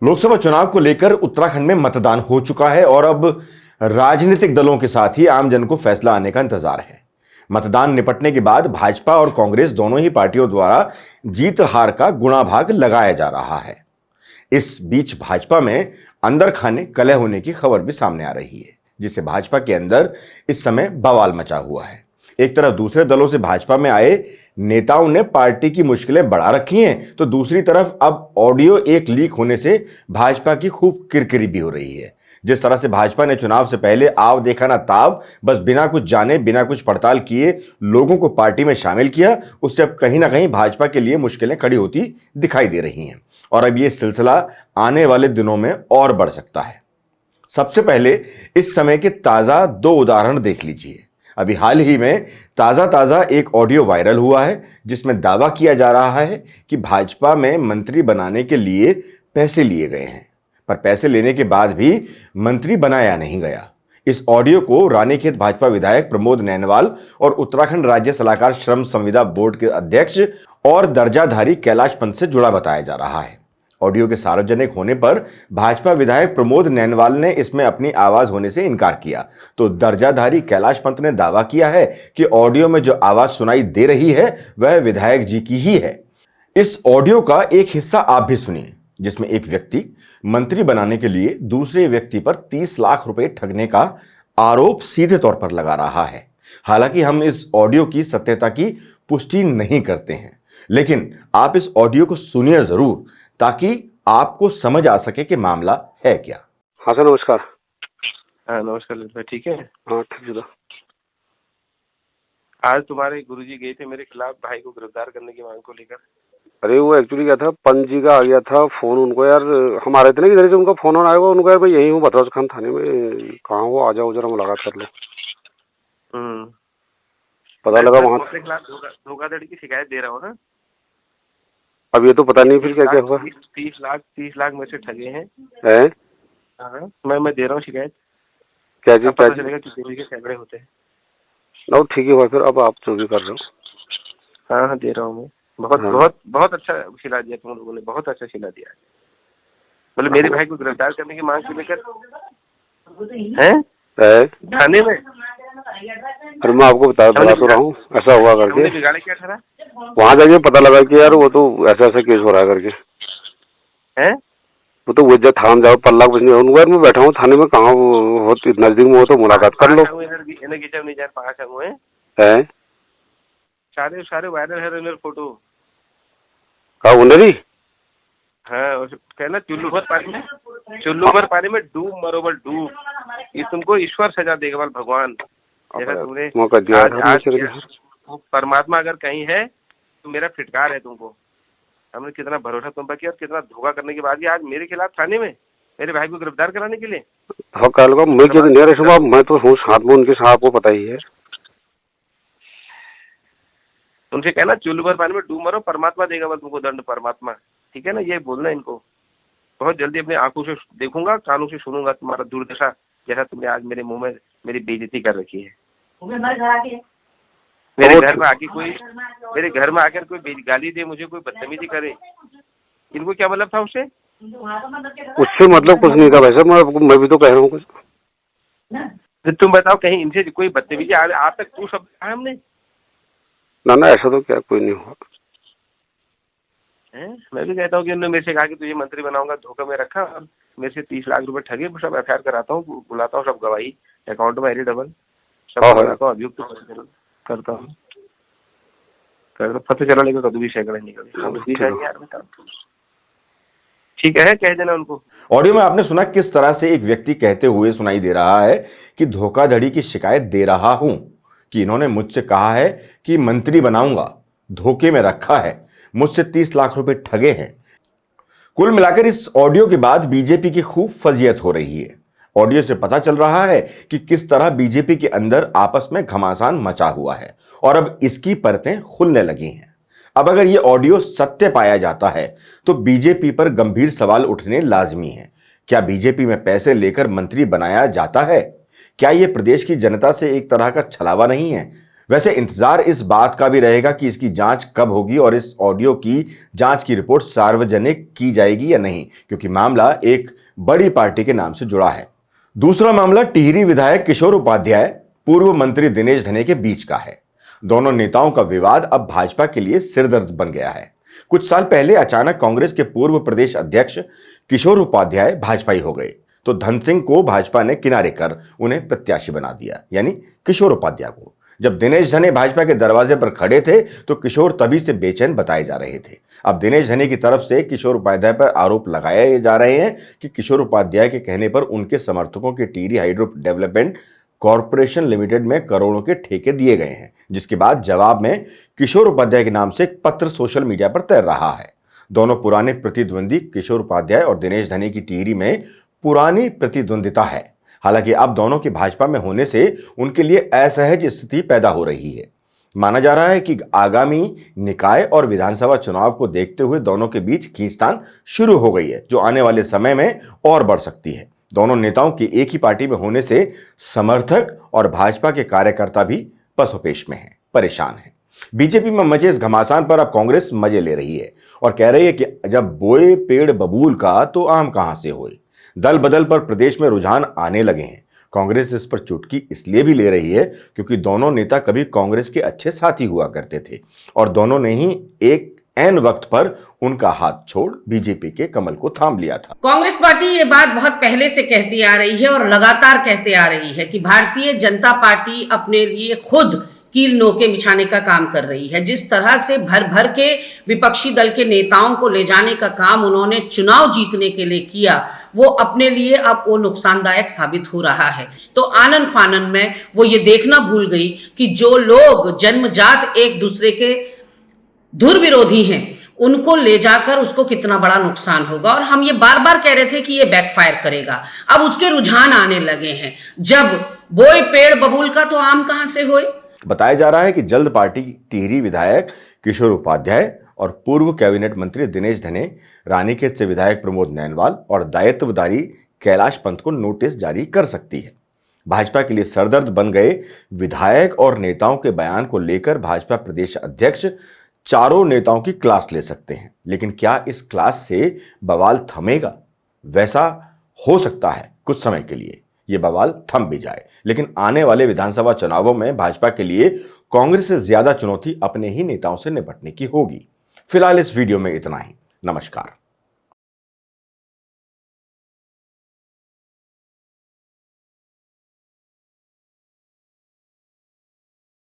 लोकसभा चुनाव को लेकर उत्तराखंड में मतदान हो चुका है और अब राजनीतिक दलों के साथ ही आमजन को फैसला आने का इंतजार है। मतदान निपटने के बाद भाजपा और कांग्रेस दोनों ही पार्टियों द्वारा जीत हार का गुणाभाग लगाया जा रहा है। इस बीच भाजपा में अंदर खाने कलह होने की खबर भी सामने आ रही है, जिससे भाजपा के अंदर इस समय बवाल मचा हुआ है। एक तरफ दूसरे दलों से भाजपा में आए नेताओं ने पार्टी की मुश्किलें बढ़ा रखी हैं, तो दूसरी तरफ अब ऑडियो एक लीक होने से भाजपा की खूब किरकिरी भी हो रही है। जिस तरह से भाजपा ने चुनाव से पहले आव देखा ना ताव, बस बिना कुछ जाने बिना कुछ पड़ताल किए लोगों को पार्टी में शामिल किया, उससे अब कहीं ना कहीं भाजपा के लिए मुश्किलें खड़ी होती दिखाई दे रही हैं और अब ये सिलसिला आने वाले दिनों में और बढ़ सकता है। सबसे पहले इस समय के ताजा दो उदाहरण देख लीजिए। अभी हाल ही में ताजा एक ऑडियो वायरल हुआ है, जिसमें दावा किया जा रहा है कि भाजपा में मंत्री बनाने के लिए पैसे लिए गए हैं, पर पैसे लेने के बाद भी मंत्री बनाया नहीं गया। इस ऑडियो को रानीखेत भाजपा विधायक प्रमोद नैनवाल और उत्तराखंड राज्य सलाहकार श्रम संविदा बोर्ड के अध्यक्ष और दर्जाधारी कैलाश पंत से जुड़ा बताया जा रहा है। ऑडियो के सार्वजनिक होने पर भाजपा विधायक प्रमोद नैनवाल ने इसमें अपनी आवाज होने से इनकार किया, तो दर्जाधारी कैलाश पंत ने दावा किया है कि ऑडियो में जो आवाज सुनाई दे रही है वह विधायक जी की ही है। इस ऑडियो का एक हिस्सा आप भी सुनिए, जिसमें एक व्यक्ति मंत्री बनाने के लिए दूसरे व्यक्ति पर 30 लाख रुपए ठगने का आरोप सीधे तौर पर लगा रहा है। हालांकि हम इस ऑडियो की सत्यता की पुष्टि नहीं करते हैं, लेकिन आप इस ऑडियो को सुनिए जरूर, ताकि आपको समझ आ सके कि मामला है क्या। हाँ सर, नमस्कार। हाँ नमस्कार ललित भाई, ठीक है। हाँ ठीक है। आज तुम्हारे गुरुजी गए थे मेरे खिलाफ भाई को गिरफ्तार करने की मांग को लेकर। अरे वो एक्चुअली क्या था, पंत जी का आ गया था फोन उनको यार, हम आ रहे थे ना इधर से, उनका फोन आया, उनको यार मैं यही हूँ बतौज खान थाने में, कहाँ वो आ जाओ जरा मुलाकात कर लो। पता लगा वहाँ अपने खिलाफ धोखाधड़ी की शिकायत दे रहा हूँ ना। अब ये तो पता नहीं फिर क्या क्या हुआ। 30 लाख में से ठगे हैं। हाँ मैं दे रहा हूँ शिकायत। क्या जी, पता चलेगा कितने के सैकड़े होते हैं। नो ठीक है भाई, फिर अब आप जो भी कर रहे हो। हाँ दे रहा हूँ मैं। बहुत अच्छा शिला दिया तुम लोगों ने, बहुत अच्छा शिला दिया। मतलब मेरे भाई को गिरफ्तार करने की मांग को लेकर थाने में। अरे मैं आपको बता तो रहा हूँ ऐसा हुआ करके। बिगाड़े क्या ठहरा? वहाँ जाके पता लगा कि यार वो तो ऐसा केस हो रहा है करके। वो तो वजह थान जाओ पल्ला कुछ नहीं, उनको यार मैं बैठा हूँ थाने में, कहाँ हो नजदीक में हो तो मुलाकात कर लो। सारे वायरल है फोटो। कहा उन्हें? हाँ कहना चुल्लू भर पानी में डूब मरोबर डूब, ये तुमको ईश्वर सजा देगा भगवान। जैसा तुमने आज परमात्मा अगर कहीं है तो मेरा फिटकार है तुमको। हमने कितना भरोसा तुम पर किया और कितना धोखा करने के बाद भी आज मेरे खिलाफ थाने में मेरे भाई को गिरफ्तार कराने के लिए। मैं तो हूँ साथ में उनके साथ, आपको पता ही है। उनसे कहना चुल्लू भर पानी में डूब मरो, परमात्मा देगा बस तुमको दंड, परमात्मा। ठीक है ना, ये बोलना इनको। बहुत जल्दी अपने आंखों से देखूंगा, कानों से सुनूंगा तुम्हारा दुर्दशा, जैसा तुमने आज मेरे मुंह में मेरी बेइज्जती कर रखी है। मेरे घर में आकर कोई गाली दे, मुझे कोई बदतमीजी करे, इनको क्या मतलब था उससे? मतलब कुछ नहीं था वैसे, मैं भी तो कह रहा हूँ कुछ। तुम बताओ कहीं इनसे कोई बदतमीजी आज तक तू शब्द कहा हमने? ना ऐसा तो क्या कोई नहीं हुआ। मैं भी कहता हूँ कि उन्होंने मेरे से कहा कि तुझे मंत्री बनाऊंगा, धोखा में रखा और मेरे से 30 लाख रुपए ठगे। सब एफआईआर कराता हूँ, बुलाता हूँ, सब गवाही अकाउंट में एरी डबल सब कराता हूँ, अभियुक्त करता हूँ। पता चला लेगा कभी भी सैकड़े निकले। ठीक है, कह देना उनको। ऑडियो में आपने सुना किस तरह से एक व्यक्ति कहते हुए सुनाई दे रहा है कि धोखाधड़ी की शिकायत दे रहा हूं, कि इन्होंने मुझसे कहा है कि मंत्री बनाऊंगा, धोखे में रखा है, मुझसे 30 लाख रुपए ठगे हैं। कुल मिलाकर इस ऑडियो के बाद बीजेपी की खूब फजीयत हो रही है। ऑडियो से पता चल रहा है कि किस तरह बीजेपी के अंदर आपस में घमासान मचा हुआ है और अब इसकी परतें खुलने लगी हैं। अब अगर ये ऑडियो सत्य पाया जाता है तो बीजेपी पर गंभीर सवाल उठने लाजमी है। क्या बीजेपी में पैसे लेकर मंत्री बनाया जाता है? क्या यह प्रदेश की जनता से एक तरह का छलावा नहीं है? वैसे इंतजार इस बात का भी रहेगा कि इसकी जांच कब होगी और इस ऑडियो की जांच की रिपोर्ट सार्वजनिक की जाएगी या नहीं, क्योंकि मामला एक बड़ी पार्टी के नाम से जुड़ा है। दूसरा मामला टिहरी विधायक किशोर उपाध्याय पूर्व मंत्री दिनेश धने के बीच का है। दोनों नेताओं का विवाद अब भाजपा के लिए सिरदर्द बन गया है। कुछ साल पहले अचानक कांग्रेस के पूर्व प्रदेश अध्यक्ष किशोर उपाध्याय भाजपाई हो गए तो धन सिंह को भाजपा ने किनारे कर उन्हें प्रत्याशी बना दिया, यानी किशोर उपाध्याय को। जब दिनेश धने भाजपा के दरवाजे पर खड़े थे तो किशोर तभी से बेचैन बताए जा रहे थे। अब दिनेश धने की तरफ से किशोर उपाध्याय पर आरोप लगाए जा रहे हैं कि किशोर उपाध्याय के कहने पर उनके समर्थकों के Tehri hydro development corporation limited में करोड़ों के ठेके दिए गए हैं, जिसके बाद जवाब में किशोर उपाध्याय के नाम से एक पत्र सोशल मीडिया पर तैर रहा है। दोनों पुराने प्रतिद्वंदी किशोर उपाध्याय और दिनेश धने की टिहरी में पुरानी प्रतिद्वंदिता है। हालांकि अब दोनों के भाजपा में होने से उनके लिए असहज स्थिति पैदा हो रही है। माना जा रहा है कि आगामी निकाय और विधानसभा चुनाव को देखते हुए दोनों के बीच खींचतान शुरू हो गई है, जो आने वाले समय में और बढ़ सकती है। दोनों नेताओं के एक ही पार्टी में होने से समर्थक और भाजपा के कार्यकर्ता भी पसोपेश में हैं, परेशान हैं। बीजेपी में मचे इस घमासान पर अब कांग्रेस मजे ले रही है और कह रही है कि जब बोए पेड़ बबूल का तो आम कहां से होए। दल बदल पर प्रदेश में रुझान आने लगे हैं। कांग्रेस इस पर चुटकी इसलिए भी ले रही है क्योंकि दोनों नेता कभी कांग्रेस के अच्छे साथी हुआ करते थे और दोनों ने ही एक ऐन वक्त पर उनका हाथ छोड़ बीजेपी के कमल को थाम लिया था। कांग्रेस पार्टी ये बात बहुत पहले से कहती आ रही है और लगातार कहते आ रही है कि भारतीय जनता पार्टी अपने लिए खुद कील नोके बिछाने का काम कर रही है। जिस तरह से भर भर के विपक्षी दल के नेताओं को ले जाने का काम उन्होंने चुनाव जीतने के लिए किया, वो अपने लिए अब वो नुकसानदायक साबित हो रहा है। तो आनन फानन में वो ये देखना भूल गई कि जो लोग जन्मजात एक दूसरे के धुर विरोधी हैं, उनको ले जाकर उसको कितना बड़ा नुकसान होगा। और हम ये बार बार कह रहे थे कि ये बैकफायर करेगा। अब उसके रुझान आने लगे हैं। जब बोए पेड़ बबूल का तो आम कहां से होए। बताया जा रहा है कि जल्द पार्टी टिहरी विधायक किशोर उपाध्याय और पूर्व कैबिनेट मंत्री दिनेश धने, रानीखेत से विधायक प्रमोद नैनवाल और दायित्वधारी कैलाश पंत को नोटिस जारी कर सकती है। भाजपा के लिए सरदर्द बन गए विधायक और नेताओं के बयान को लेकर भाजपा प्रदेश अध्यक्ष चारों नेताओं की क्लास ले सकते हैं, लेकिन क्या इस क्लास से बवाल थमेगा? वैसा हो सकता है कुछ समय के लिए ये बवाल थम भी जाए, लेकिन आने वाले विधानसभा चुनावों में भाजपा के लिए कांग्रेस से ज्यादा चुनौती अपने ही नेताओं से निपटने की होगी। फिलहाल इस वीडियो में इतना ही। नमस्कार।